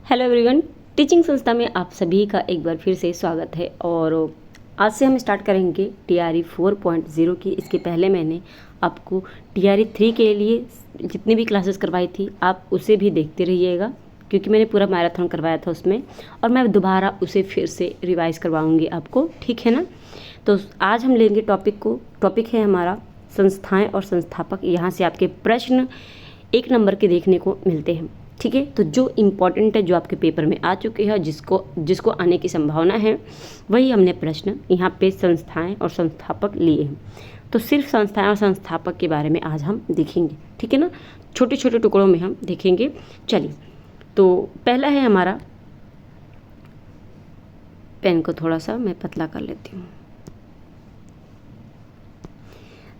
Hello everyone, teaching संस्था में आप सभी का एक बार फिर से स्वागत है। और आज से हम स्टार्ट करेंगे TRE 4.0 की। इसके पहले मैंने आपको TRE 3 के लिए जितनी भी क्लासेस करवाई थी आप उसे भी देखते रहिएगा, क्योंकि मैंने पूरा मैराथन करवाया था उसमें, और मैं दोबारा उसे फिर से रिवाइज़ करवाऊँगी आपको, ठीक है ना। तो आज हम लेंगे टॉपिक है हमारा संस्थाएँ और संस्थापक। यहाँ से आपके प्रश्न 1 नंबर के देखने को मिलते हैं, ठीक है। तो जो इम्पोर्टेंट है, जो आपके पेपर में आ चुके हैं, जिसको आने की संभावना है, वही हमने प्रश्न यहाँ पे संस्थाएं और संस्थापक लिए हैं। तो सिर्फ संस्थाएं और संस्थापक के बारे में आज हम देखेंगे, ठीक है ना। छोटे छोटे टुकड़ों में हम देखेंगे। चलिए, तो पहला है हमारा, पेन को थोड़ा सा मैं पतला कर लेती हूँ।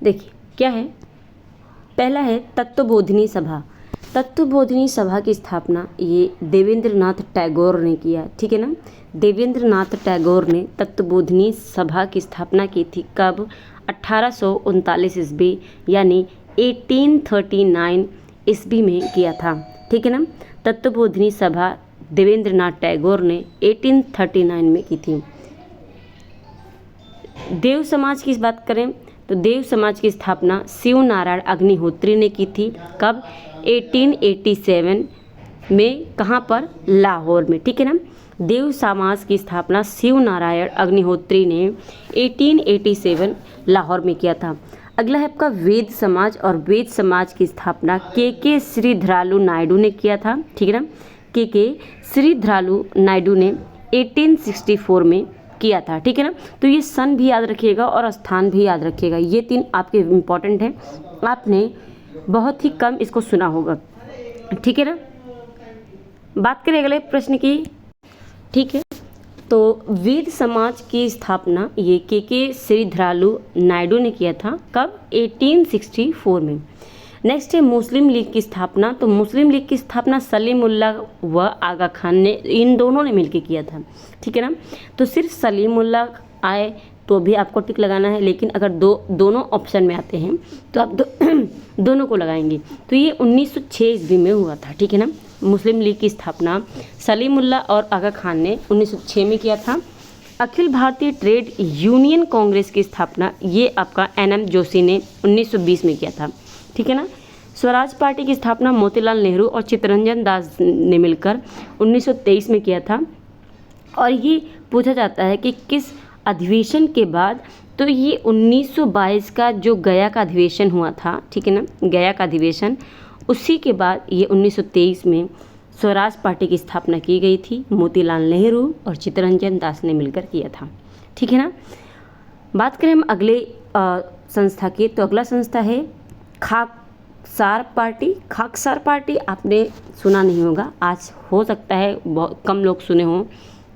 देखिए क्या है, पहला है तत्वबोधिनी सभा। तत्वबोधिनी सभा की स्थापना ये देवेंद्रनाथ टैगोर ने किया, ठीक है ना। देवेंद्रनाथ टैगोर ने तत्वबोधिनी सभा की स्थापना की थी। कब? 1839 ईस्वी, यानी 1839 ईस्वी में किया था, ठीक है ना। तत्वबोधिनी सभा देवेंद्रनाथ टैगोर ने 1839 में की थी। देव समाज की बात करें तो देव समाज की स्थापना शिव नारायण अग्निहोत्री ने की थी। कब? 1887 में। कहाँ पर? लाहौर में, ठीक है ना। देव समाज की स्थापना शिव नारायण अग्निहोत्री ने 1887 लाहौर में किया था। अगला है आपका वेद समाज, और वेद समाज की स्थापना के श्रीधरालु नायडू ने किया था, ठीक है ना। के श्रीधरालु नायडू ने 1864 में किया था, ठीक है ना। तो ये सन भी याद रखिएगा और स्थान भी याद रखिएगा, ये 3 आपके इम्पॉर्टेंट हैं। आपने बहुत ही कम इसको सुना होगा, ठीक है ना। बात करें अगले प्रश्न की, ठीक है। तो वेद समाज की स्थापना ये के श्रीधरालु नायडू ने किया था। कब? 1864 में। नेक्स्ट है मुस्लिम लीग की स्थापना। तो मुस्लिम लीग की स्थापना सलीमुल्लाह व आगा खान ने, इन दोनों ने मिलकर किया था, ठीक है ना। तो सिर्फ सलीमुल्लाह आए तो भी आपको टिक लगाना है, लेकिन अगर दोनों ऑप्शन में आते हैं तो आप दोनों को लगाएंगे। तो ये 1906 ईस्वी में हुआ था, ठीक है ना। मुस्लिम लीग की स्थापना सलीमुल्लाह और आगा खान ने 1906 में किया था। अखिल भारतीय ट्रेड यूनियन कांग्रेस की स्थापना ये आपका NM जोशी ने 1920 में किया था, ठीक है ना। स्वराज पार्टी की स्थापना मोतीलाल नेहरू और चित्तरंजन दास ने मिलकर 1923 में किया था। और ये पूछा जाता है कि किस अधिवेशन के बाद, तो ये 1922 का जो गया का अधिवेशन हुआ था, ठीक है ना, गया का अधिवेशन, उसी के बाद ये 1923 में स्वराज पार्टी की स्थापना की गई थी। मोतीलाल नेहरू और चित्तरंजन दास ने मिलकर किया था, ठीक है ना। बात करें हम अगले संस्था की, तो अगला संस्था है खाकसार पार्टी। खाकसार पार्टी आपने सुना नहीं होगा, आज हो सकता है बहुत कम लोग सुने हों।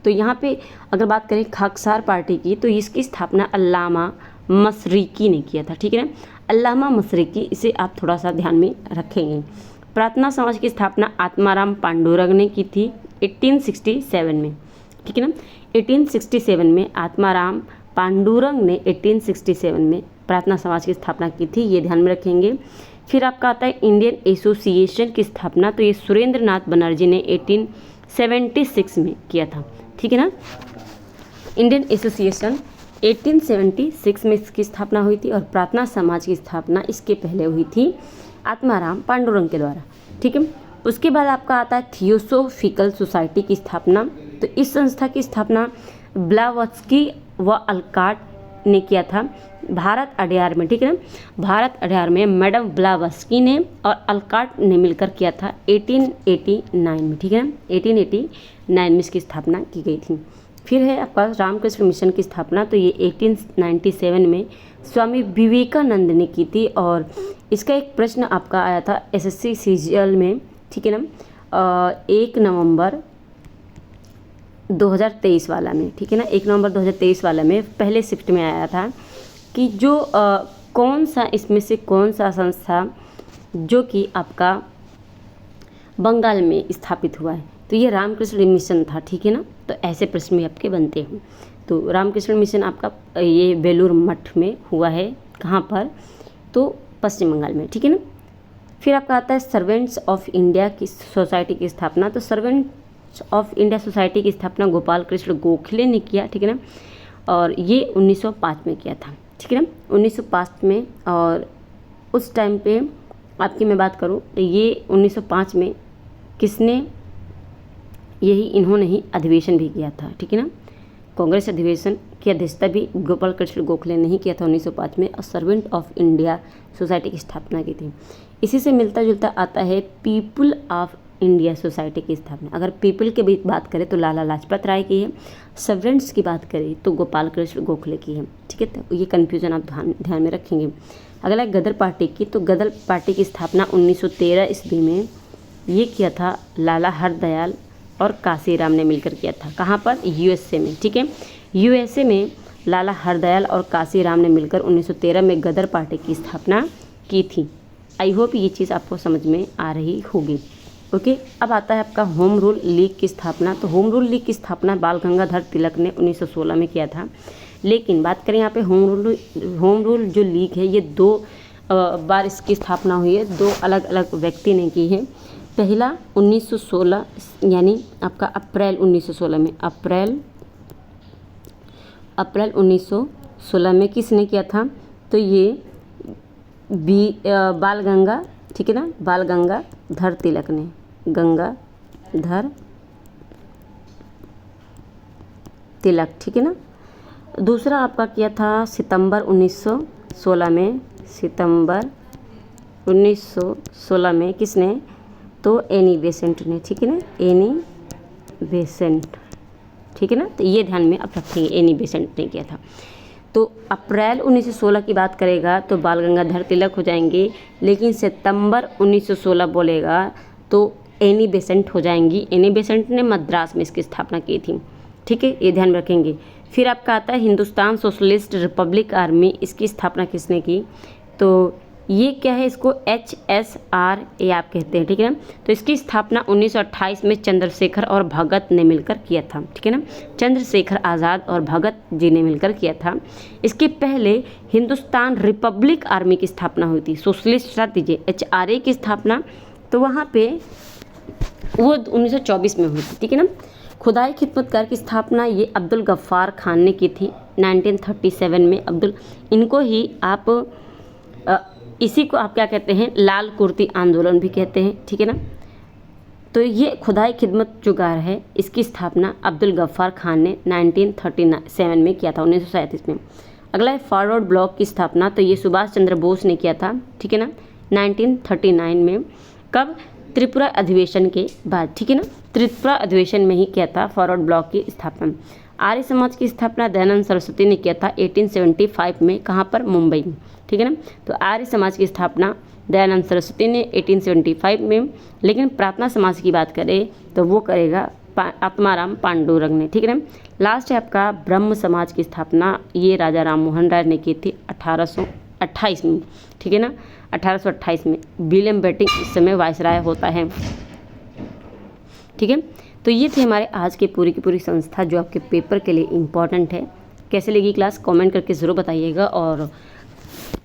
तो यहाँ पे अगर बात करें खाकसार पार्टी की, तो इसकी स्थापना अल्लामा मशरिकी ने किया था, ठीक है ना। अल्लामा मशरिकी, इसे आप थोड़ा सा ध्यान में रखेंगे। प्रार्थना समाज की स्थापना आत्माराम पांडुरंग ने की थी 1867 में, ठीक है ना। 1867 में आत्माराम पांडुरंग ने 1867 में प्रार्थना समाज की स्थापना की थी, ये ध्यान में रखेंगे। फिर आपका आता है इंडियन एसोसिएशन की स्थापना। तो ये सुरेंद्र नाथ बनर्जी ने 1876 में किया था, ठीक है ना। इंडियन एसोसिएशन 1876 में इसकी स्थापना हुई थी, और प्रार्थना समाज की स्थापना इसके पहले हुई थी आत्माराम पांडुरंग के द्वारा, ठीक है। उसके बाद आपका आता है थियोसोफिकल सोसाइटी की स्थापना। तो इस संस्था की स्थापना ब्लावत्स्की व अल्काट ने किया था भारत अड्यार में, ठीक है ना। भारत अड्यार में मैडम ब्लावत्स्की ने और अल्काट ने मिलकर किया था 1889 में, ठीक है ना। 1889 में इसकी स्थापना की गई थी। फिर है आपका रामकृष्ण मिशन की स्थापना। तो ये 1897 में स्वामी विवेकानंद ने की थी, और इसका एक प्रश्न आपका आया था SSC CGL में, ठीक है ना, 1 नवंबर 2023 वाला में, ठीक है ना। 1 नवंबर 2023 वाला में पहले शिफ्ट में आया था कि जो कौन सा, इसमें से कौन सा संस्था जो कि आपका बंगाल में स्थापित हुआ है। तो ये रामकृष्ण मिशन था, ठीक है ना। तो ऐसे प्रश्न भी आपके बनते हैं। तो रामकृष्ण मिशन आपका ये बेलूर मठ में हुआ है, कहाँ पर? तो पश्चिम बंगाल में, ठीक है ना। फिर आपका आता है सर्वेंट्स ऑफ इंडिया की सोसाइटी की स्थापना। तो servant students of India society की स्थापना गोपाल कृष्ण गोखले ने किया, ठीक है ना, और ये 1905 में किया था, ठीक है ना, 1905 में। और उस टाइम पे आपकी मैं बात करूँ तो ये 1905 में किसने, यही इन्होंने ही अधिवेशन भी किया था, ठीक है ना। कांग्रेस अधिवेशन की अध्यक्षता भी गोपाल कृष्ण गोखले ने ही किया था 1905 में, और सर्वेंट ऑफ इंडिया सोसाइटी की स्थापना की थी। इसी से मिलता जुलता आता है पीपल ऑफ इंडिया सोसाइटी की स्थापना। अगर पीपल की भी बात करें तो लाला लाजपत राय की है, सर्वेंट्स की बात करें तो गोपाल कृष्ण गोखले की है, ठीक है। तो ये कन्फ्यूज़न आप ध्यान में रखेंगे। अगला गदर पार्टी की, तो गदर पार्टी की स्थापना 1913 ईस्वी में ये किया था लाला हरदयाल और काशीराम ने मिलकर किया था। कहाँ पर? यूएसए में, ठीक है। यूएसए में लाला हरदयाल और काशीराम ने मिलकर 1913 में गदर पार्टी की स्थापना की थी। आई होप ये चीज़ आपको समझ में आ रही होगी। ओके, अब आता है आपका होम रूल लीग की स्थापना। तो होम रूल लीग की स्थापना बाल गंगाधर तिलक ने 1916 में किया था। लेकिन बात करें यहाँ पे होम रूल जो लीग है, ये 2 बार इसकी स्थापना हुई है, 2 अलग अलग व्यक्ति ने की है। पहला 1916 यानी आपका अप्रैल 1916 में, अप्रैल 1916 में किसने किया था? तो ये बाल गंगा, ठीक है ना, बाल गंगाधर तिलक ने, गंगाधर तिलक, ठीक है ना। दूसरा आपका किया था सितंबर 1916 में, सितंबर 1916 में किसने? तो एनी बेसेंट ने, ठीक है ना, एनी बेसेंट, ठीक है ना। तो ये ध्यान में आप रखेंगे, एनी बेसेंट ने किया था। तो अप्रैल 1916 की बात करेगा तो बाल गंगाधर तिलक हो जाएंगे, लेकिन सितंबर 1916 बोलेगा तो एनी बेसेंट हो जाएंगी। एनी बेसेंट ने मद्रास में इसकी स्थापना की थी, ठीक है, ये ध्यान में रखेंगे। फिर आपका आता है हिंदुस्तान सोशलिस्ट रिपब्लिक आर्मी, इसकी स्थापना किसने की? तो ये क्या है? इसको HSRA आप कहते हैं, ठीक है ना। तो इसकी स्थापना 1928 में चंद्रशेखर और भगत ने मिलकर किया था, ठीक है ना। चंद्रशेखर आज़ाद और भगत जी ने मिलकर किया था। इसके पहले हिंदुस्तान रिपब्लिक आर्मी की स्थापना हुई थी, सोशलिस्ट साथ दीजिए, HRA की स्थापना तो वहाँ पे वो 1924 में हुई थी, ठीक है ना। खुदाई खिदमतगार की स्थापना ये अब्दुल गफ्फार खान ने की थी 1937 में। इनको ही आप इसी को आप क्या कहते हैं? लाल कुर्ती आंदोलन भी कहते हैं, ठीक है ना। तो ये खुदाई खिदमतगार है, इसकी स्थापना अब्दुल गफ्फार खान ने 1937 में किया था, 1937 में। अगला है फॉरवर्ड ब्लॉक की स्थापना, तो ये सुभाष चंद्र बोस ने किया था, ठीक है ना, 1939 में। कब? त्रिपुरा अधिवेशन के बाद, ठीक है ना, त्रिपुरा अधिवेशन में ही किया था फॉरवर्ड ब्लॉक की स्थापना। आर्य समाज की स्थापना दयानंद सरस्वती ने किया था 1875 में। कहाँ पर? मुंबई में, ठीक है ना। तो आर्य समाज की स्थापना दयानंद सरस्वती ने 1875 में। लेकिन प्रार्थना समाज की बात करें तो वो करेगा आत्माराम पांडुरंग ने, ठीक है ना। लास्ट है आपका ब्रह्म समाज की स्थापना, ये राजा राम मोहन राय ने की थी 1828 में, ठीक है ना, 1828 में। विलियम बेटिंग इस समय वायसराय होता है, ठीक है। तो ये थे हमारे आज के पूरी की पूरी संस्था जो आपके पेपर के लिए इम्पॉर्टेंट है। कैसे लगी क्लास कमेंट करके ज़रूर बताइएगा, और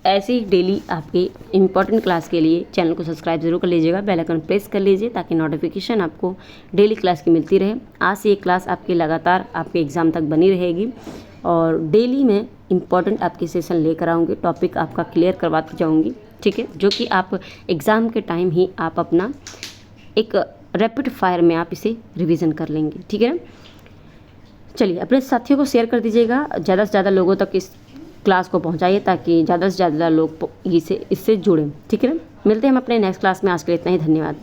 ऐसे ही डेली आपके इम्पॉर्टेंट क्लास के लिए चैनल को सब्सक्राइब जरूर कर लीजिएगा, बेल आइकन प्रेस कर लीजिए ताकि नोटिफिकेशन आपको डेली क्लास की मिलती रहे। आज से ये क्लास आपकी लगातार आपके एग्ज़ाम तक बनी रहेगी, और डेली मैं इम्पॉर्टेंट आपके सेशन लेकर आऊँगी, टॉपिक आपका क्लियर करवाती जाऊँगी, ठीक है, जो कि आप एग्ज़ाम के टाइम ही आप अपना एक रैपिड फायर में आप इसे रिवीजन कर लेंगे, ठीक है ना। चलिए अपने साथियों को शेयर कर दीजिएगा, ज़्यादा से ज़्यादा लोगों तक इस क्लास को पहुंचाइए ताकि ज़्यादा से ज़्यादा लोग इससे जुड़ें, ठीक है ना। मिलते हैं हम अपने नेक्स्ट क्लास में, आज के लिए इतना ही, धन्यवाद।